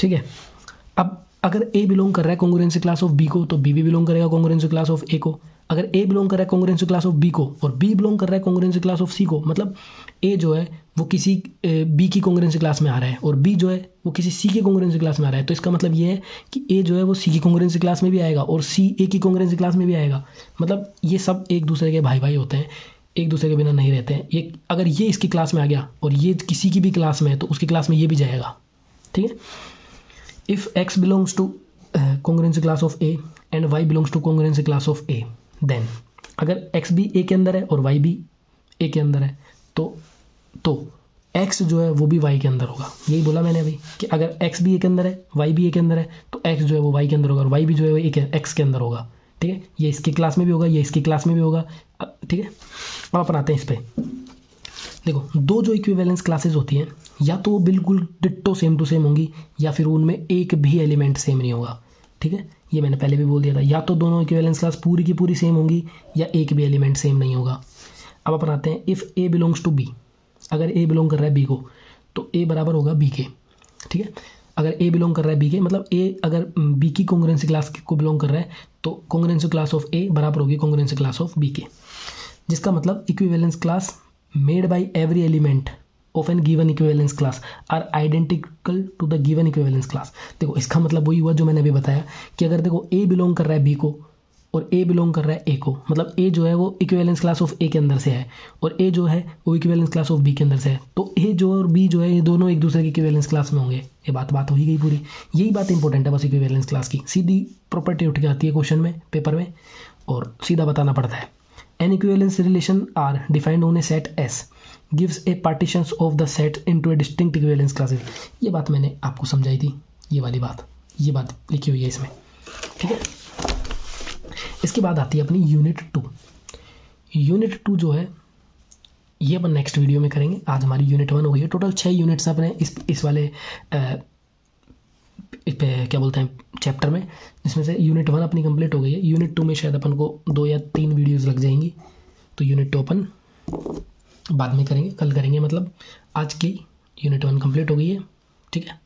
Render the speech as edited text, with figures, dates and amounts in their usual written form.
ठीक है। अब अगर ए बिलोंग कर रहा है कॉन्ग्रुएंसी क्लास ऑफ बी को तो बी भी बिलोंग करेगा कॉन्ग्रुएंसी क्लास ऑफ ए को। अगर ए बिलोंग कर रहा है कॉन्ग्रुएंसी क्लास ऑफ बी को और बी बिलोंग कर रहा है कॉन्ग्रुएंसी क्लास ऑफ सी को, मतलब ए जो है वो किसी बी की कॉन्ग्रुएंसी क्लास में आ रहा है और बी जो है वो किसी सी की कॉन्ग्रुएंसी क्लास में आ रहा है, तो इसका मतलब ये है कि ए जो है वो सी की कॉन्ग्रुएंसी क्लास में भी आएगा और सी ए की कॉन्ग्रुएंसी क्लास में भी आएगा। मतलब ये सब एक दूसरे के भाई भाई होते हैं, एक दूसरे के बिना नहीं रहते हैं। ये अगर ये इसकी क्लास में आ गया और ये किसी की भी क्लास में है तो उसकी क्लास में ये भी जाएगा। ठीक है। If X belongs to congruency class of A and Y belongs to congruency class of A, then अगर एक्स भी ए के अंदर है और वाई भी ए के अंदर है तो एक्स जो है वो भी वाई के अंदर होगा। यही बोला मैंने अभी कि अगर एक्स भी ए के अंदर है वाई भी ए के अंदर है तो एक्स जो है वो वाई के अंदर होगा और वाई भी जो है वो एक्स के अंदर होगा। ठीक है। ये इसकी क्लास में भी होगा, ये इसकी क्लास में भी होगा। ठीक है। अब अपन आते हैं इस पर। देखो, दो जो इक्विवेलेंस क्लासेस होती हैं या तो वो बिल्कुल डिट्टो सेम टू सेम होंगी या फिर उनमें एक भी एलिमेंट सेम नहीं होगा। ठीक है। ये मैंने पहले भी बोल दिया था, या तो दोनों इक्विवेलेंस क्लास पूरी की पूरी सेम होंगी या एक भी एलिमेंट सेम नहीं होगा। अब अपन आते हैं if A belongs to B. अगर ए बिलोंग कर रहा है बी को तो ए बराबर होगा बी के। ठीक है। अगर ए बिलोंग कर रहा है बी के, मतलब ए अगर बी की कॉन्ग्रुएंसी क्लास को बिलोंग कर रहा है तो कॉन्ग्रुएंसी क्लास ऑफ ए बराबर होगी कॉन्ग्रुएंसी क्लास ऑफ बी के, जिसका मतलब equivalence class made by every element of an given equivalence class are identical to the given equivalence class। देखो, इसका मतलब वही हुआ जो मैंने अभी बताया कि अगर देखो ए बिलोंग कर रहा है बी को और ए बिलोंग कर रहा है ए को, मतलब ए जो है वो इक्विवेलेंस क्लास ऑफ ए के अंदर से है और ए जो है वो इक्विवेलेंस क्लास ऑफ बी के अंदर से है, तो ए जो और बी जो है ये दोनों एक दूसरे की इक्विवेलेंस क्लास में होंगे। ये बात हो ही गई पूरी। यही बात इंपॉर्टेंट है बस इक्विवेलेंस क्लास की। सीधी प्रॉपर्टी उठ के आती है क्वेश्चन में, पेपर में, और सीधा बताना पड़ता है। An equivalence relation R defined on a set S gives a partitions of the set into a distinct equivalence classes। ये बात मैंने आपको समझाई थी, ये बात लिखी हुई है इसमें। ठीक है। इसके बाद आती है अपनी यूनिट 2। यूनिट 2 जो है ये अपन नेक्स्ट वीडियो में करेंगे। आज हमारी यूनिट 1 हो गई है। टोटल 6 यूनिट्स अपने इस वाले क्या बोलते हैं चैप्टर में, जिसमें से यूनिट 1 अपनी कंप्लीट हो गई है। यूनिट 2 में शायद अपन को 2 या 3 वीडियोस लग जाएंगी, तो यूनिट 2 अपन बाद में करेंगे, कल करेंगे। मतलब आज की यूनिट 1 कंप्लीट हो गई है। ठीक है।